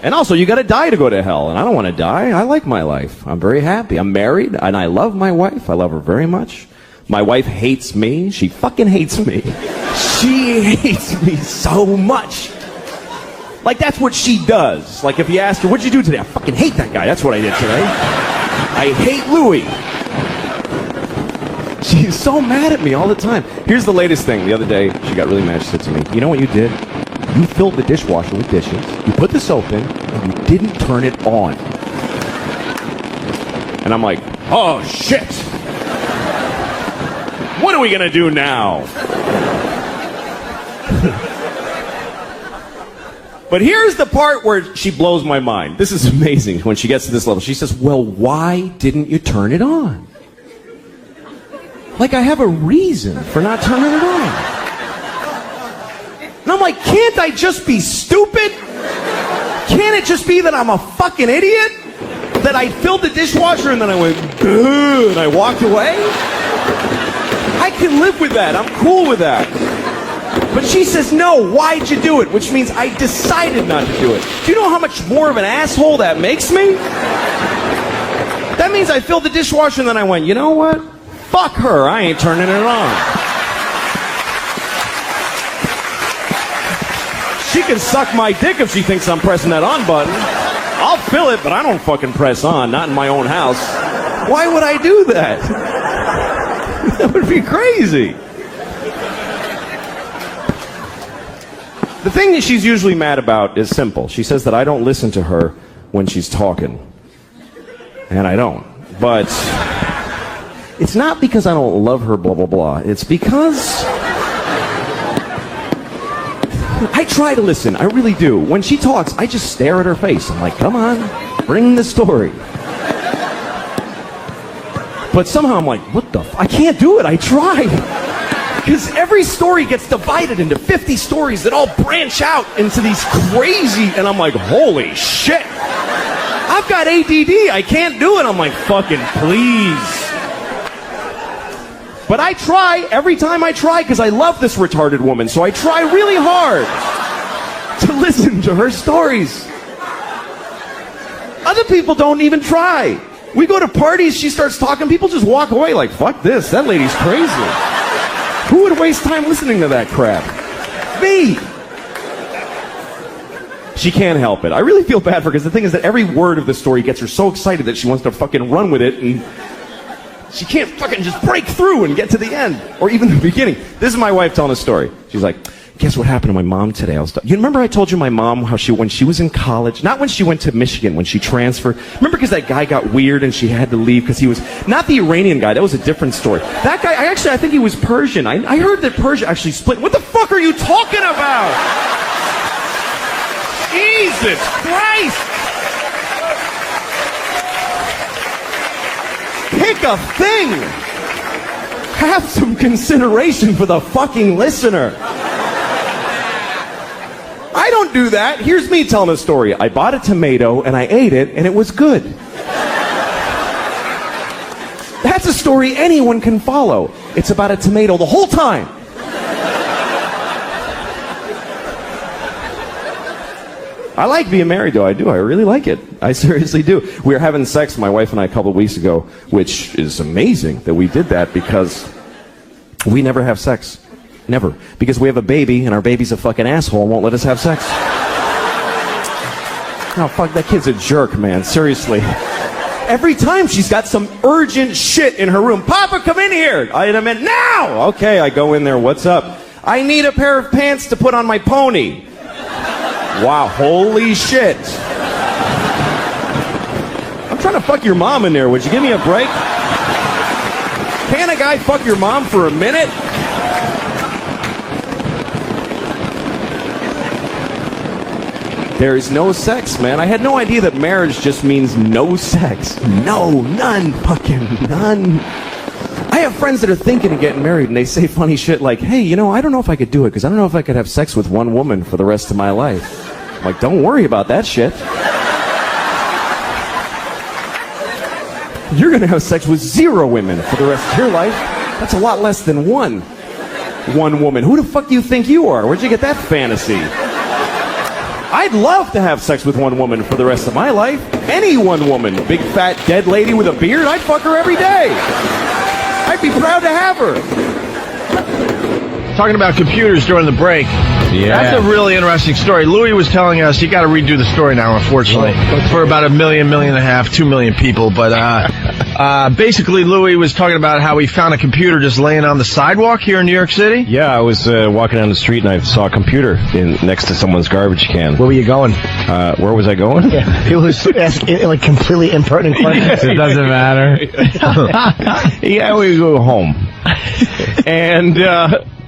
And also, you gotta die to go to hell. And I don't want to die. I like my life. I'm very happy. I'm married, and I love my wife. I love her very much. My wife hates me. She fucking hates me. She hates me so much. Like, that's what she does. Like, if you ask her, what'd you do today? I fucking hate that guy. That's what I did today. I hate Louis. She's so mad at me all the time. Here's the latest thing. The other day, she got really mad. She said to me, you know what you did? You filled the dishwasher with dishes, you put the soap in, and you didn't turn it on. And I'm like, oh, shit. What are we going to do now? But here's the part where she blows my mind. This is amazing when she gets to this level. She says, well, why didn't you turn it on? Like I have a reason for not turning it on. And I'm like, can't I just be stupid? Can't it just be that I'm a fucking idiot? That I filled the dishwasher and then I went, ugh, and I walked away? I can live with that. I'm cool with that. But she says, no, why'd you do it? Which means I decided not to do it. Do you know how much more of an asshole that makes me? That means I filled the dishwasher and then I went, you know what? Fuck her, I ain't turning it on. She can suck my dick if she thinks I'm pressing that on button. I'll fill it, but I don't fucking press on, not in my own house. Why would I do that? That would be crazy. The thing that she's usually mad about is simple. She says that I don't listen to her when she's talking. And I don't. But it's not because I don't love her, blah, blah, blah. It's because I try to listen. I really do. When she talks, I just stare at her face. I'm like, come on, bring the story. But somehow I'm like, what the I can't do it. I try. Because every story gets divided into 50 stories that all branch out into these crazy, and I'm like, holy shit. I've got ADD. I can't do it. I'm like, fucking please. But I try every time I try because I love this retarded woman. So I try really hard to listen to her stories. Other people don't even try. We go to parties, she starts talking, people just walk away like, fuck this, that lady's crazy. Who would waste time listening to that crap? Me. She can't help it. I really feel bad for her because the thing is that every word of the story gets her so excited that she wants to fucking run with it, and she can't fucking just break through and get to the end, or even the beginning. This is my wife telling a story. She's like, guess what happened to my mom today? You remember I told you my mom how when she was in college, not when she went to Michigan, when she transferred. Remember because that guy got weird and she had to leave because he was, not the Iranian guy, that was a different story. That guy, I think he was Persian. I heard that Persia actually split. What the fuck are you talking about? Jesus Christ! Pick a thing! Have some consideration for the fucking listener. I don't do that. Here's me telling a story. I bought a tomato and I ate it and it was good. That's a story anyone can follow. It's about a tomato the whole time. I like being married though. I do. I really like it. I seriously do. We were having sex, my wife and I, a couple of weeks ago, which is amazing that we did that because we never have sex. Never. Because we have a baby, and our baby's a fucking asshole and won't let us have sex. Oh, fuck, that kid's a jerk, man. Seriously. Every time she's got some urgent shit in her room. Papa, come in here. I meant now. Okay, I go in there. What's up? I need a pair of pants to put on my pony. Wow, holy shit. I'm trying to fuck your mom in there. Would you give me a break? Can a guy fuck your mom for a minute? There is no sex, man. I had no idea that marriage just means no sex. No, none, fucking none. I have friends that are thinking of getting married, and they say funny shit like, hey, you know, I don't know if I could do it, because I don't know if I could have sex with one woman for the rest of my life. I'm like, don't worry about that shit. You're going to have sex with 0 women for the rest of your life. That's a lot less than one woman. Who the fuck do you think you are? Where'd you get that fantasy? I'd love to have sex with one woman for the rest of my life. Any one woman. Big, fat, dead lady with a beard, I'd fuck her every day. I'd be proud to have her. Talking about computers during the break. Yeah. That's a really interesting story. Louis was telling us, you got to redo the story now, unfortunately, for about 1.5 million, 2 million people. But basically, Louis was talking about how he found a computer just laying on the sidewalk here in New York City. Yeah, I was walking down the street and I saw a computer next to someone's garbage can. Where were you going? Where was I going? Yeah, it was asking, like, completely impertinent questions. It doesn't matter. Yeah, we go home. And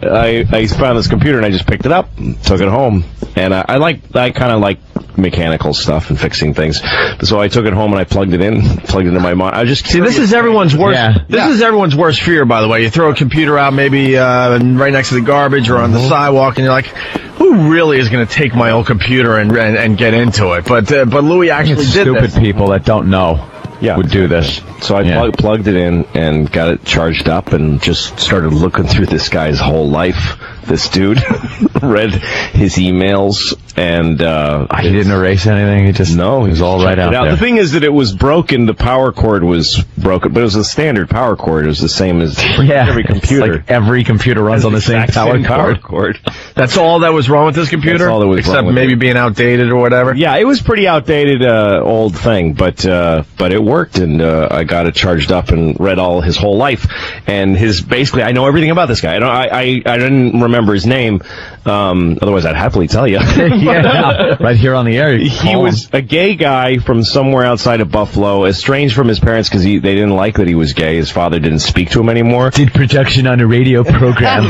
I found this computer and I just picked it up, took it home, and I kind of like mechanical stuff and fixing things. So I took it home and I plugged it into my monitor. I just this is everyone's worst. Yeah. This is everyone's worst fear, by the way. You throw a computer out, maybe right next to the garbage or on the sidewalk, and you're like, who really is going to take my old computer and get into it? But Louis actually did this. Stupid people that don't know. Would do this. So I plugged it in and got it charged up and just started looking through this guy's whole life. This dude read his emails and he didn't erase anything. He was all right out there. The thing is that it was broken. The power cord was broken, but it was a standard power cord. It was the same as every computer. Like every computer runs on the same power cord. That's all that was wrong with this computer? That's all that was Except wrong with maybe being outdated or whatever? Yeah, it was pretty outdated, old thing, but it worked, and I got it charged up and read all his whole life. And basically, I know everything about this guy. I didn't remember his name, otherwise I'd happily tell you. Yeah, right here on the air. He was a gay guy from somewhere outside of Buffalo, estranged from his parents because they didn't like that he was gay. His father didn't speak to him anymore. Did production on a radio program.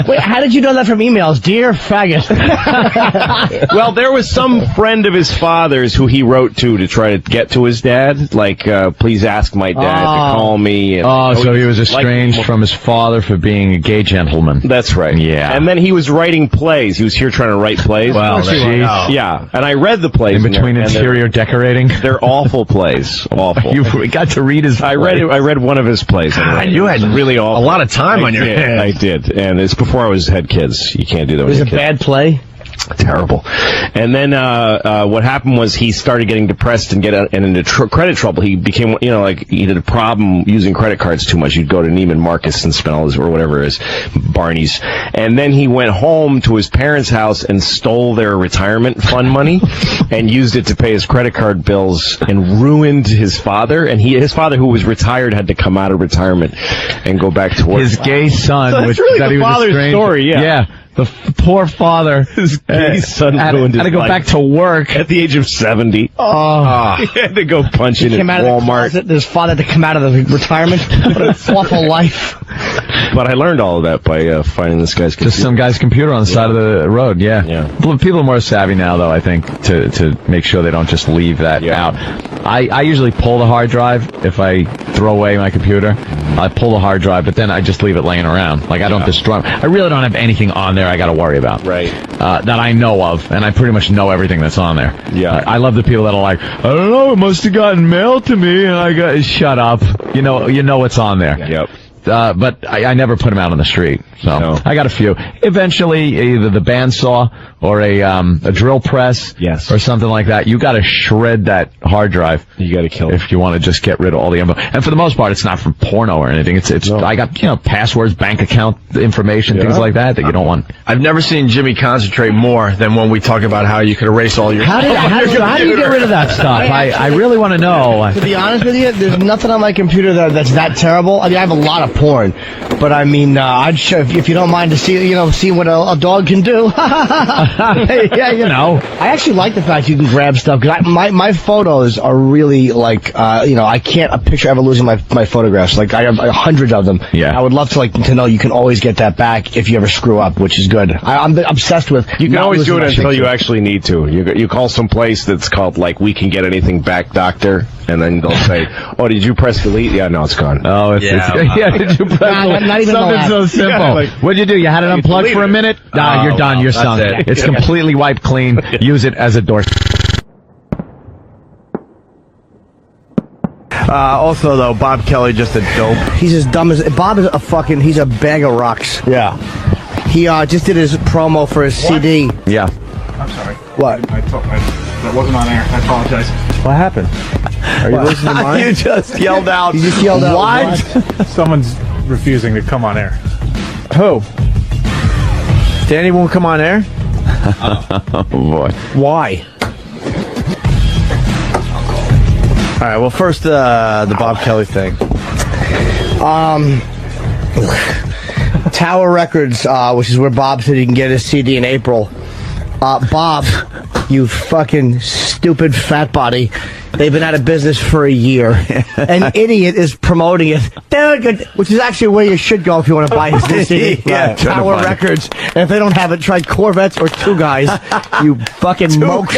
Wait, how did you know that from emails? Dear faggot. Well, there was some friend of his father's who he wrote to try to get to his dad, like, please ask my dad to call me. And, so he was estranged from his father for being a gay gentleman. That's right. Yeah. And then he was writing plays. He was here trying to write plays. Well, yeah. And I read the plays. In between interior decorating? They're awful plays. Awful. You got to read his plays. I read one of his plays. God, you had really awful. A lot of time on your hands. I did. And it's before I had kids. You can't do that. It was a bad play? Terrible. And then what happened was he started getting depressed and into credit trouble. He became, he had a problem using credit cards too much. You'd go to Neiman Marcus and spend all his, or whatever it is, Barney's. And then he went home to his parents' house and stole their retirement fund money and used it to pay his credit card bills and ruined his father. And his father, who was retired, had to come out of retirement and go back to work. His gay son. So that's really the father's story, Yeah. The poor father. His gay son ruined his had to go life. back to work At the age of 70. Oh. He had to go punch in at Walmart. His father had to come out of the retirement. What an awful life. But I learned all of that by finding this guy's computer. Just some guy's computer on the side of the road, yeah. People are more savvy now, though, I think, to make sure they don't just leave that out. I usually pull the hard drive if I throw away my computer. I pull the hard drive, but then I just leave it laying around. Like, I don't destroy it. I really don't have anything on there I got to worry about. Right. That I know of, and I pretty much know everything that's on there. Yeah. I love the people that are like, I don't know, it must have gotten mailed to me, and I got, shut up. You know what's on there. Yep. But I never put them out on the street. So No. I got a few. Eventually, either the bandsaw or a drill press, or something like that. You got to shred that hard drive. You got to kill it if you want to just get rid of all the info. And for the most part, it's not from porno or anything. I got passwords, bank account information, things like that you don't want. I've never seen Jimmy concentrate more than when we talk about how you could erase all your. How do you get rid of that stuff? I really want to know. To be honest with you, there's nothing on my computer that's that terrible. I mean, I have a lot of porn, but I mean, I'd show if you don't mind to see what a dog can do. Yeah, I actually like the fact you can grab stuff because my photos are really like I can't picture ever losing my photographs. Like I have hundreds of them. Yeah, I would love to know you can always get that back if you ever screw up, which is good. I'm obsessed with. You can always do it until you actually need to. You call some place that's called like We Can Get Anything Back Doctor, and then they'll say, "Oh, did you press delete? Yeah, no, it's gone." Oh, did you press not even something so simple? What'd you do? You had it unplugged for a minute? Nah, you're done. You're sunk. It's completely wiped clean. Use it as a door. Also, though, Bob Kelly just a dope. He's as dumb as Bob is he's a bag of rocks. Yeah. He just did his promo for his CD. Yeah. I'm sorry. What? That wasn't on air. I apologize. What happened? Are you losing your mind? You just yelled out. You just yelled out. What? Someone's refusing to come on air. Who? Danny won't come on air? Oh boy. Why? All right. Well, first the Bob Kelly thing. Tower Records, which is where Bob said he can get his CD in April. Bob, you fucking stupid fat body. They've been out of business for a year. An idiot is promoting it, which is actually where you should go if you want to buy his new CD. Yeah, Tower Records. And if they don't have it, try Corvettes or Two Guys. You fucking moke.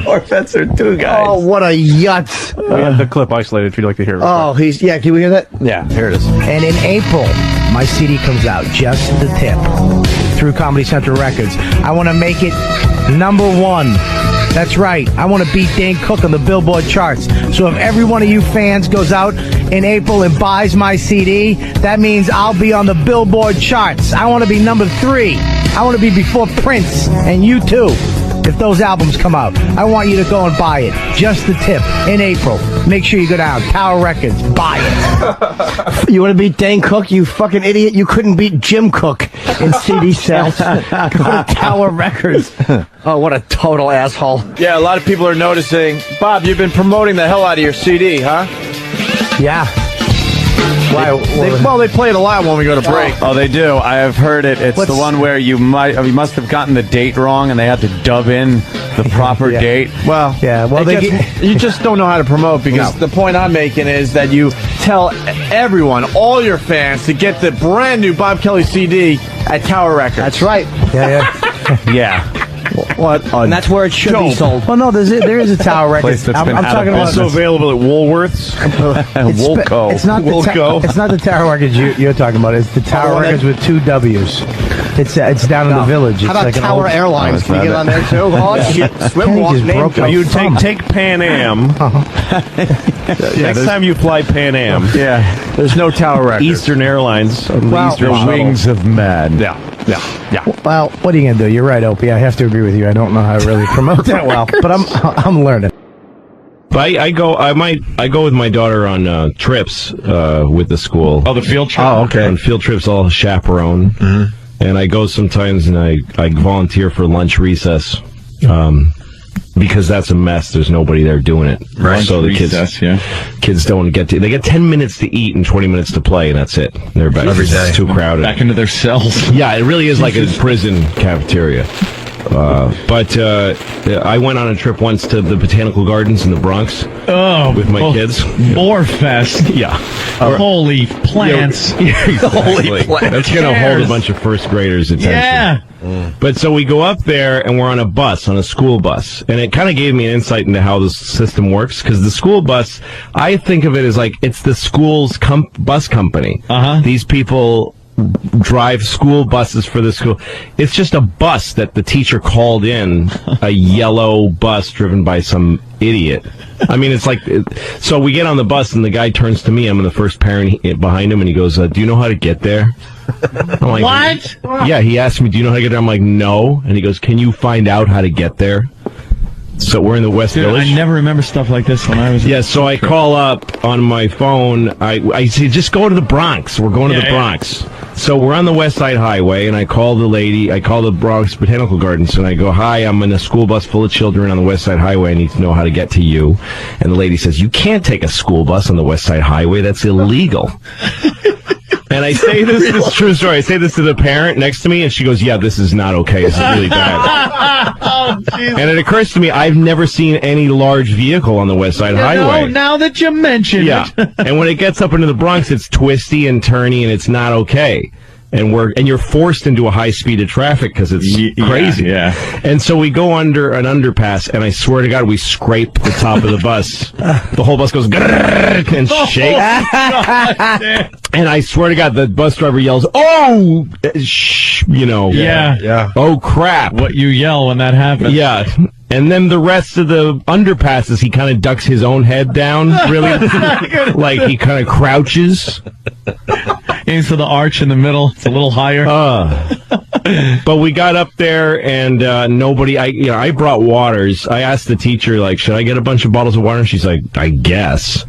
Corvettes are 2 guys. Oh, what a yutz. We have the clip isolated if you'd like to hear it. Oh, can we hear that? Yeah, here it is. And in April, my CD comes out, Just the Tip, through Comedy Central Records. I want to make it #1. That's right. I want to beat Dane Cook on the Billboard charts. So if every one of you fans goes out in April and buys my CD, that means I'll be on the Billboard charts. I want to be #3. I want to be before Prince and you too. If those albums come out, I want you to go and buy it. Just the Tip in April. Make sure you go down. Tower Records. Buy it. You want to beat Dane Cook, you fucking idiot? You couldn't beat Jim Cook in CD sales. Go to Tower Records. Oh, what a total asshole. Yeah, a lot of people are noticing. Bob, you've been promoting the hell out of your CD, huh? Yeah. Why? They play it a lot when we go to break. Oh, they do. I have heard it. It's the one where you must have gotten the date wrong, and they had to dub in the proper date. Well, yeah. Well, you just don't know how to promote because the point I'm making is that you tell everyone, all your fans, to get the brand new Bob Kelly CD at Tower Records. That's right. Yeah. Yeah. What? And that's where it should be sold. Well, no, there is a Tower Records. Place that's been I'm out of talking about. Also available at Woolworths. Woolco. It's not it's not the Tower Records you're talking about. It's the Tower Records with 2 W's. It's down in the village. It's How about like Tower Airlines? Can you get on there too? Oh shit! Swim walk name. You take Pan Am. Next time you fly Pan Am, There's no Tower Records. Eastern Airlines, The wings of man. Yeah. Well, what are you gonna do? You're right, Opie. I have to agree with you. I don't know how to really promote that well, but I'm learning. But I go with my daughter on trips with the school. Oh, the field trip. Oh, okay. On field trips, I'll chaperone, and I go sometimes, and I volunteer for lunch recess, because that's a mess. There's nobody there doing it, Right. So the Recess, kids don't get to. They get 10 minutes to eat and 20 minutes to play, and that's it. They're back. Every day. It's too crowded. Back into their cells. Yeah, it really is like a prison cafeteria. But I went on a trip once to the Botanical Gardens in the Bronx with my kids. Boar Fest. Yeah. Holy plants. Holy plants. That's going to hold a bunch of first graders' attention. Yeah. But so we go up there and we're on a school bus. And it kind of gave me an insight into how the system works. Because the school bus, I think of it as like it's the school's bus company. These people drive school buses for the school. It's just a bus that the teacher called in, a yellow bus driven by some idiot. I mean, it's like, so we get on the bus and the guy turns to me. I'm the first parent behind him, and he goes, do you know how to get there? I'm like, What? Yeah, he asked me, do you know how to get there? I'm like, no. And he goes, can you find out how to get there? So we're in the West Village. I never remember stuff like this when I was. Yeah, so I call up on my phone. I say, just go to the Bronx. We're going to the Bronx. So we're on the West Side Highway, and I call the Bronx Botanical Gardens, and I go, hi, I'm in a school bus full of children on the West Side Highway. I need to know how to get to you. And the lady says, you can't take a school bus on the West Side Highway. That's illegal. And I say this is true story. I say this to the parent next to me, and she goes, yeah, this is not okay. This is really bad. And it occurs to me, I've never seen any large vehicle on the West Side Highway. Now that you mention it. And when it gets up into the Bronx, it's twisty and turny, and it's not okay. And you're forced into a high speed of traffic because it's crazy. Yeah. And so we go under an underpass, and I swear to God, we scrape the top of the bus. The whole bus goes and shakes. And I swear to God, the bus driver yells, "Oh, Yeah. oh crap!" What you yell when that happens? Yeah. And then the rest of the underpasses, he kind of ducks his own head down, really, like he kind of crouches Into the arch in the middle. It's a little higher. But we got up there and nobody. I brought waters. I asked the teacher, like, should I get a bunch of bottles of water? And she's like, I guess.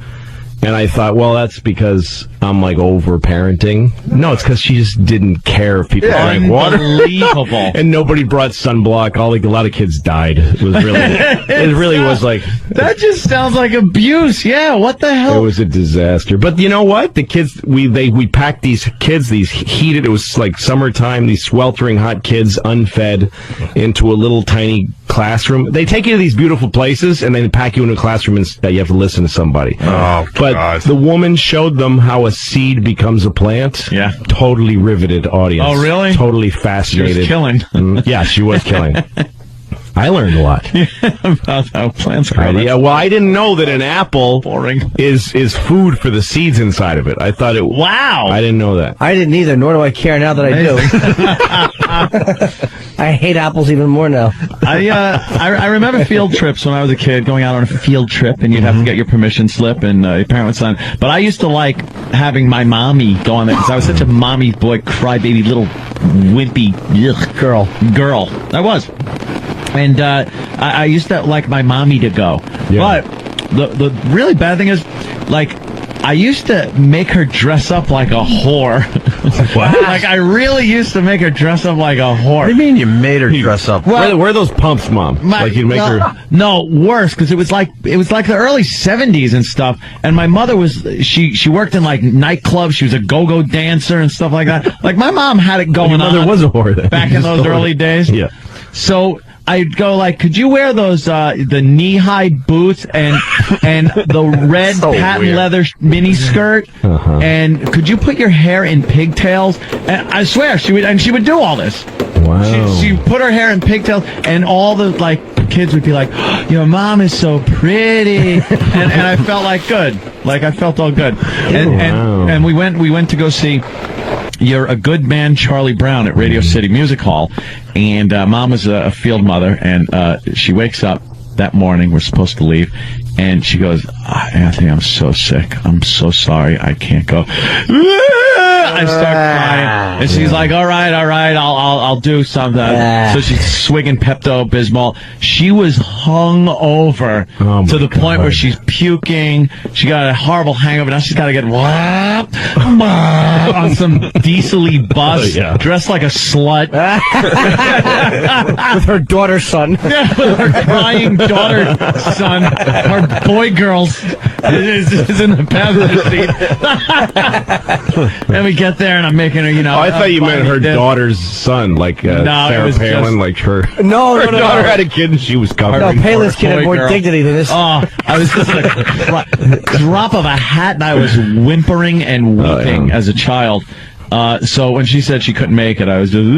And I thought, well, that's because I'm like over parenting. No, it's because she just didn't care if people drank water. Unbelievable. And nobody brought sunblock. A lot of kids died. It was really, it really was like. That just sounds like abuse. Yeah, what the hell? It was a disaster. But you know what? The kids, we packed these kids, these heated, it was like summertime, these sweltering hot kids, unfed, into a little tiny classroom. They take you to these beautiful places and then pack you into a classroom and you have to listen to somebody. Oh, but the woman showed them how a seed becomes a plant. Yeah. Totally riveted audience. Oh, really? Totally fascinated. She was killing. Yeah, she was killing. I learned a lot. About how plants grow. Yeah, well, I didn't know that an apple Boring. is food for the seeds inside of it. I thought it. Wow. I didn't know that. I didn't either, nor do I care now that I do. I hate apples even more now. I remember field trips when I was a kid, going out on a field trip, and you'd have to get your permission slip, and your parent would sign. But I used to like having my mommy go on there, because I was such a mommy boy, crybaby, little wimpy girl. I was. And I used to like my mommy to go. Yeah. But the really bad thing is, like, I used to make her dress up like a whore. What? Like, I really used to make her dress up like a whore. What do you mean you made her dress up? Well, where are those pumps, Mom? Like you'd make her. No, worse, because it was like the early 70s and stuff. And my mother was she worked in like nightclubs. She was a go-go dancer and stuff like that. Like my mom had it going Your mother on. was a whore then. Back in those early days. Yeah. So I'd go like, could you wear those the knee-high boots and the red patent leather mini skirt? And could you put your hair in pigtails? And I swear she would do all this. Wow. She put her hair in pigtails, and all the like kids would be like, oh, "Your mom is so pretty," and I felt like good, like I felt all good. And we went to go see You're a Good Man, Charlie Brown at Radio City Music Hall, and Mom was a field mother, and she wakes up that morning. We're supposed to leave, and she goes, "Anthony, I'm so sick. I'm so sorry. I can't go." I start crying, and she's like, all right, I'll do something. So she's swigging Pepto-Bismol. She was hung over to the point where she's puking. She got a horrible hangover. Now she's got to get on some diesel-y bus, dressed like a slut. With her daughter's son. Yeah, with her crying daughter, son. Her boy girls is in the passenger seat. And we get there, and I'm making her, I thought you meant her daughter's son, like Sarah Palin, like her. No, her daughter had a kid, and she was covered. No, Palin's kid had more girl. dignity than this. Oh, I was just a drop of a hat, and I was whimpering and weeping as a child. So when she said she couldn't make it, I was just,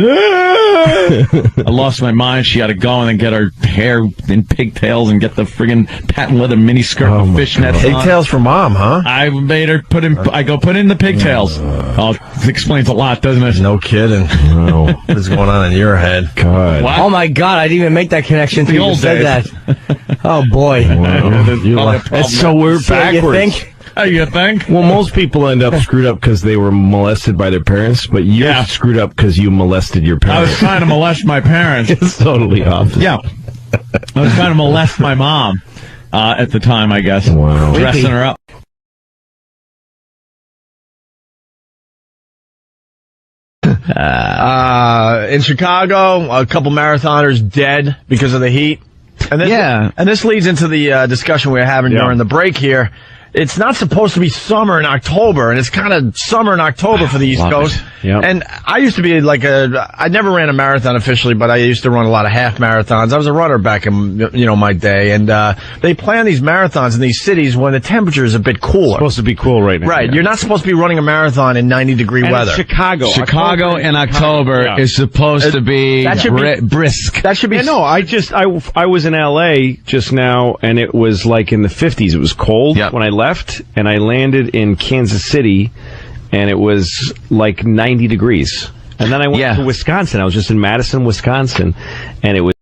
I lost my mind. She had to go and then get her hair in pigtails and get the friggin' patent leather mini skirt with fishnets on. Pigtails for Mom, huh? I made her put in the pigtails. This explains a lot, doesn't it? No kidding. No. What is going on in your head? God. What? Oh my God! I didn't even make that connection until you old said days. that. Oh boy! So we're So you backwards. think? Oh, you think? Well, most people end up screwed up because they were molested by their parents, but you're screwed up because you molested your I parents. was trying to molest my parents. It's totally opposite. Yeah. I was trying to molest my mom at the time, I guess. Wow. Dressing her up. In Chicago, a couple marathoners dead because of the heat. And this, and this leads into the discussion we were having during the break here. It's not supposed to be summer in October, and it's kind of summer in October for the East Coast. Yep. And I used to be I never ran a marathon officially, but I used to run a lot of half marathons. I was a runner back in, my day. And they plan these marathons in these cities when the temperature is a bit cooler. Supposed to be cool right now. Right. Yeah. You're not supposed to be running a marathon in 90-degree weather. Chicago. Chicago in October is supposed to be That should be brisk. That should be. Yeah, no, I was in L.A. just now, and it was like in the 50s. It was cold when I left, and I landed in Kansas City, and it was like 90 degrees. And then I went to Wisconsin. I was just in Madison, Wisconsin, and it was